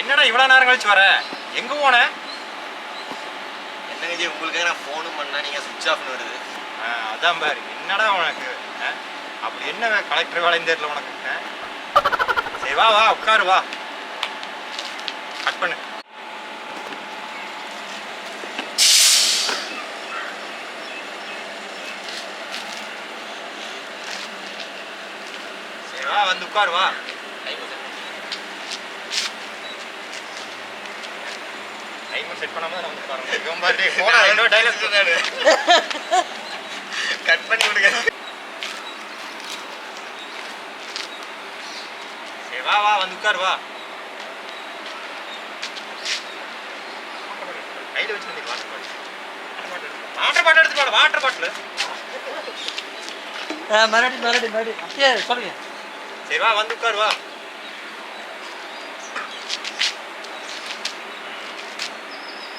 என்னடா இவ்வளோ நேரம் கழிச்சு வர? எங்கே போன? என்னங்க ஜி, உங்களுக்காக நான் ஃபோனும் பண்ணால் நீங்கள் சுவிட்ச் ஆஃப்னு வருது. அதான் பாரு, என்னடா உனக்கு அப்படி என்ன கலெக்டர் வேலைன்னு தெரியல உனக்கு. சரி வா வா உட்காரு வா, கட் பண்ணு. சரி வா வந்து உட்காரு வா. டைமர் செட் பண்ணாம தான் வந்து பாருங்க. இவன் பாரு போடா, இன்னொரு டைலாக் சொன்னாரு. கட் பண்ணி விடுங்க. சரி வா வா வந்து உட்காரு வா. கையில் வச்சு வந்து வாட்டர் பாட்டில் எடுத்து போட. வாட்டர் பாட்டில் மறுபடி அப்படியே சொல்லுங்க. சரி வா வந்து உட்காரு வா.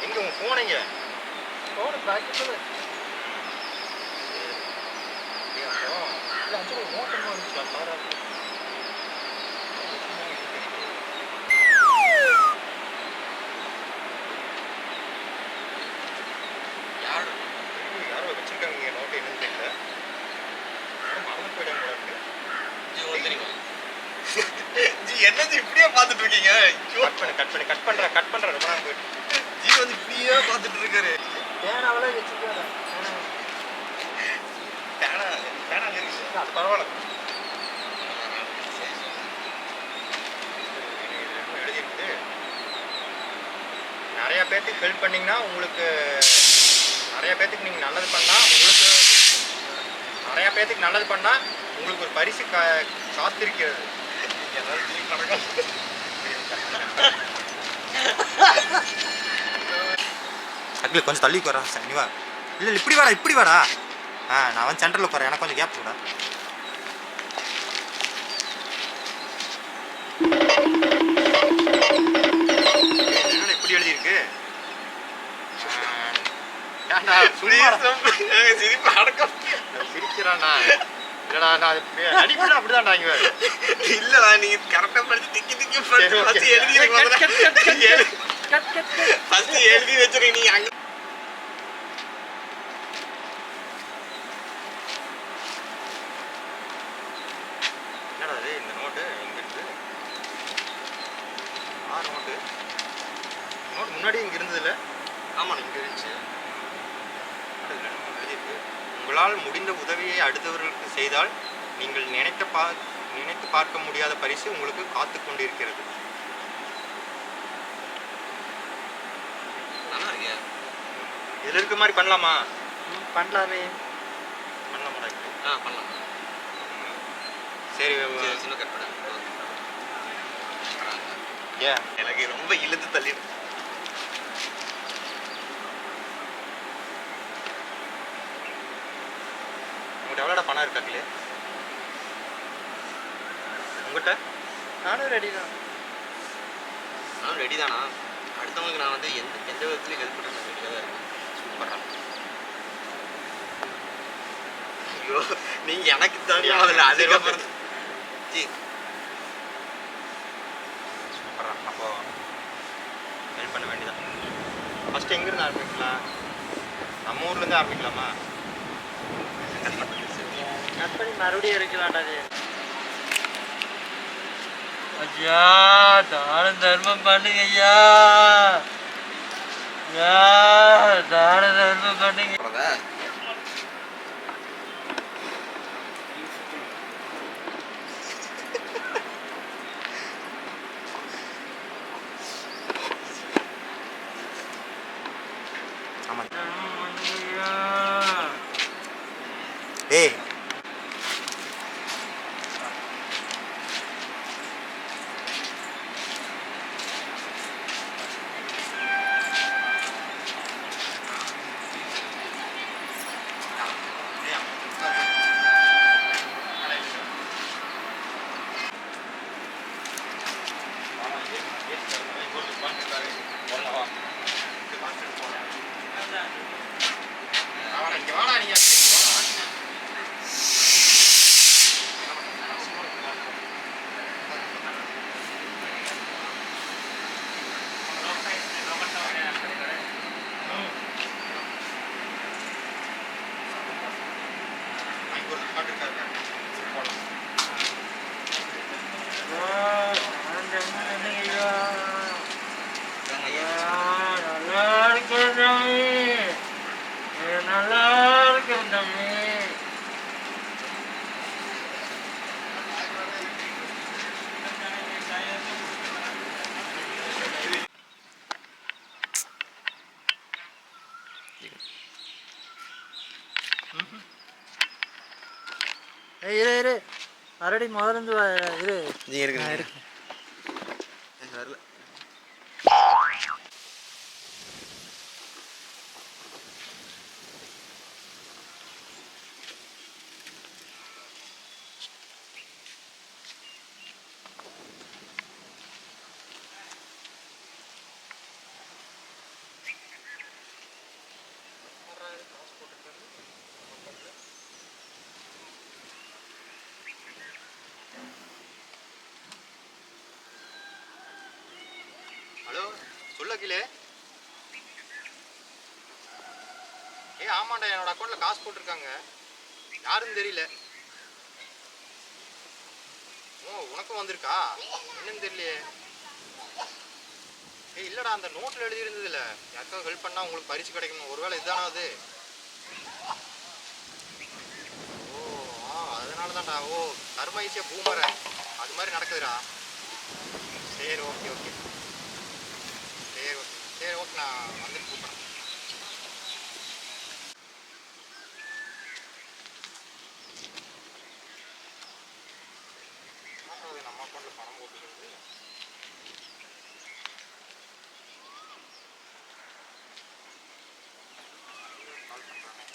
எங்க உன் போனீங்க? ஃபோனு பாக்கெட்டில் யாரோ வச்சிருக்காங்க நோட்டு, என்னன்னு தெரியல. மறந்து போயிட்டாங்க போல இருக்கு. ஜி என்ன ஜி இப்படியே பார்த்துட்டு இருக்கீங்க? கட் பண்றேன் ரொம்ப நேரம் போயிட்டு. ஜி வந்து இப்படியே பார்த்துட்டு இருக்காரு. பேனாவெல்லாம் வச்சுருக்காரு. பேனா பேனா இருக்கு, அது பரவாயில்ல. எழுதிருக்கு. நிறைய பேர்த்துக்கு ஹெல்ப் பண்ணீங்கன்னா உங்களுக்கு, நிறைய பேர்த்துக்கு நீங்கள் நல்லது பண்ணால் உங்களுக்கு, நிறைய பேர்த்துக்கு நல்லது பண்ணால் உங்களுக்கு ஒரு பரிசு காத்திருக்கிறது. எல்லாரும் ஜி பழக்கம். அகில் கொஞ்சம் தள்ளி வரா நீ வா. இல்லை இப்படி வாடா. நான் வந்து சென்டரில் உட்காரேன், எனக்கு கொஞ்சம் கேப் கூட. என்னடா இப்படி எழுதியிருக்கு? சிரிப்பு அடக்கம். சிரிக்கிறான்டா. இல்லடா நான் அடிப்படை அப்படிதான்டா இங்க. இல்லடா நீங்க கரெக்டா படிச்சு திக்கி ஃபர்ஸ்ட் எழுதி வச்சிருக்கீங்க. நீங்க அங்க என்னடா இது இந்த நோட்டு எங்க இருக்கு? நோட்டு முன்னாடி இங்க இருந்தது இல்ல? ஆமா இங்க இருந்துச்சு. எழுதியிருக்கு. உங்களால் முடிந்த உதவியை அடுத்தவர்களுக்கு செய்தால் நீங்கள் நினைத்து பார்க்க முடியாத பரிசு உங்களுக்கு காத்து கொண்டிருக்கிறது. நல்லா இருக்கே. இதுல இருக்க மாதிரி பண்ணலாமா? பண்ணலாமே. பண்ணலாமாடா? பண்ணலாம். சரி சின்ன கட் பண்ணு. ஏன் எனக்கு ரொம்ப இழுத்து தள்ளிடு. உங்கள்கிட்ட எவ்வளோடா பணம் இருக்காங்களே? உங்கள்கிட்ட? நானும் ரெடி தான். நானும் ரெடி தானா? அடுத்தவங்களுக்கு நான் வந்து எந்த விதத்துலையும் ஹெல்ப் பண்ண ரெடியாக தான் இருக்கேன். சூப்பரா. ஐயோ நீங்க எனக்கு தான் அதில் அதுக்கப்புறம் ஜி சூப்பரா. அப்போ ஹெல்ப் பண்ண வேண்டியதான். ஃபஸ்ட்டு எங்கேருந்து ஆரம்பிக்கலாம்? நம்ம ஊர்லேருந்து ஆரம்பிக்கலாமா? கட் பண்ணி மறுபடியும் இருக்கலாம்டா. ஐயா தான தர்மம் பண்ணுங்க ஐயா. தான தர்மம் பண்ணுங்க. ஆமாம். ஏய் சூப்பர் சாமி. நீ நல்லா இருக்க சாமி. இரு மறுபடியும் முதல்ல இருந்து இரு. நீ இருக்கு வரல. ஹலோ சொல்ல கீழே. ஆமாண்டா, என்னோட அக்கௌண்ட்ல காசு போட்டிருக்காங்க, யாருன்னு தெரியல. ஓ, உனக்கும் வந்திருக்கா? என்னன்னு தெரியலையே. இல்லடா, அந்த நோட்டில் எழுதி இருந்ததுல யாருக்காவது ஹெல்ப் பண்ணா உங்களுக்கு பரிசு கிடைக்கும், ஒருவேளை இதுதானா அது? ஓ அதனால தான்டா. ஓ கர்ம ஈஸியாக பூமர அது மாதிரி நடக்குதுடா. சரி ஓகே ஓகே சரி ஓகே சரி ஓகே, நான் வந்துட்டு கூப்பிட்றேன். நம்ம அக்கௌண்ட்டில் பணம் போட்டுக்கிறது. கால் பண்ணுறானே.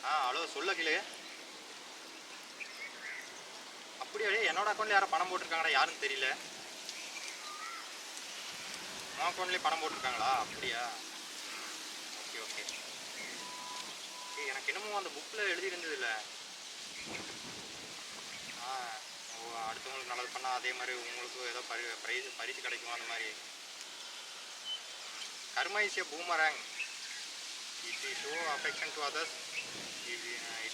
ஹலோ சொல்ல கீழே. அப்படியே என்னோட அக்கௌண்ட்ல யாரும் பணம் போட்டிருக்காங்கடா, யாருன்னு தெரியல. உன் அக்கௌண்ட்லேயே பணம் போட்டிருக்காங்களா? அப்படியா, ஓகே ஓகே. எனக்கு என்னமோ அந்த புக்கில் எழுதி இருந்ததுல்ல, ஓ அடுத்தவங்களுக்கு நல்லது பண்ணால் அதே மாதிரி உங்களுக்கு ஏதோ பரிசு கிடைக்கும் அந்த மாதிரி. கர்ம is a boomerang. If we show affection to others, it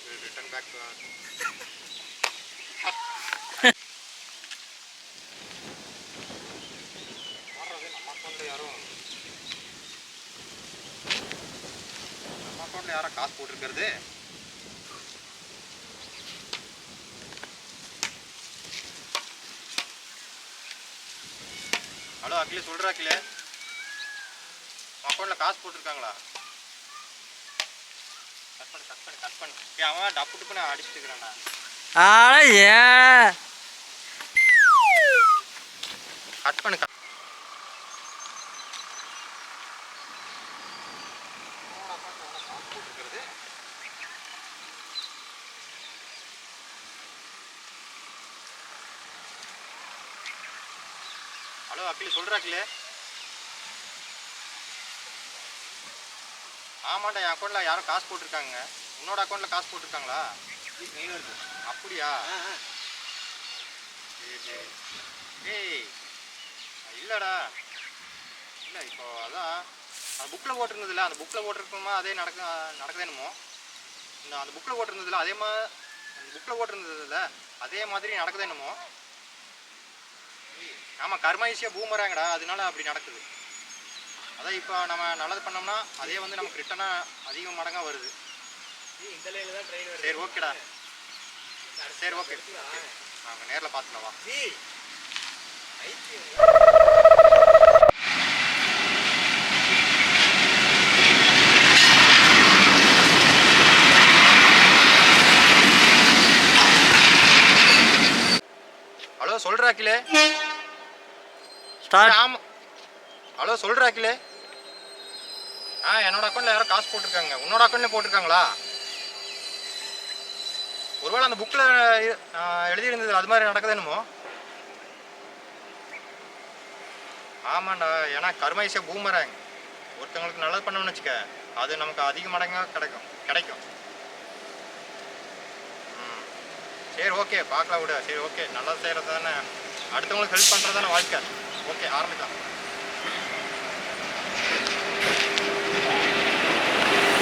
will return back to us. நம்ம அக்கௌண்ட்ல யாரோ காசு போட்டிருக்கிறது. ஹலோ அகிலே, சொல்றா அகிலே, அக்கௌண்ட்ல காசு போட்டிருக்காங்களா? கட் பண்ணு. அவன் டப்பு டப்புன்னு அடிச்சுட்டு இருக்கிறான்டா. கட் பண்ணு. ஹலோ அகிலே, சொல்றா அகிலே. ஆமாண்டா, என் அக்கௌண்ட்ல யாரும் காசு போட்டிருக்காங்க. உன்னோட அக்கௌண்ட்ல காசு போட்டிருக்காங்களா? அப்படியா, சரி சரி. ஏய் இல்லைடா, இல்லை இப்போ அதான் அந்த புக்கில் போட்டிருந்ததில்ல, அந்த புக்கில் போட்டிருக்கோமா அதே நடக்குதேனுமோ. அந்த புக்கில் போட்டிருந்ததில்ல அதே மாதிரி, அந்த புக்கில் போட்டிருந்ததில்ல அதே மாதிரி நடக்குதேனுமோ. ஆமாம், கர்ம ஈஸியாக பூமராங்கடா, அதனால அப்படி நடக்குது. அதான் இப்போ நம்ம நல்லது பண்ணோம்னா அதே வந்து நமக்கு ரிட்டனாக அதிக மடங்காக வருது. சரி ஓகேடா, சரி ஓகே, நாங்கள் நேரில் பார்த்துக்கவா. ஹலோ சொல்கிறா அகிலே. ஆமாம், ஹலோ சொல்கிறா அகிலே. என்னோட அக்கௌண்ட்டில் யாரோ காசு போட்டிருக்காங்க. உன்னோட அக்கௌண்ட்லேயும் போட்டிருக்காங்களா? ஒருவேளை அந்த புக்கில் எழுதியிருந்தது அது மாதிரி நடக்குது என்னமோ. ஆமாண்டா, ஏன்னா கர்மைஸே பூமராங். ஒருத்தவங்களுக்கு நல்லது பண்ணோம்னு வச்சுக்க, அது நமக்கு அதிக மடங்காக கிடைக்கும். சரி ஓகே, பார்க்கலாம் விட. சரி ஓகே, நல்லது செய்கிறது தானே, அடுத்தவங்களுக்கு ஹெல்ப் பண்ணுறது தானே வாழ்க்கை. ஓகே, ஆரம்பிக்கலாம்.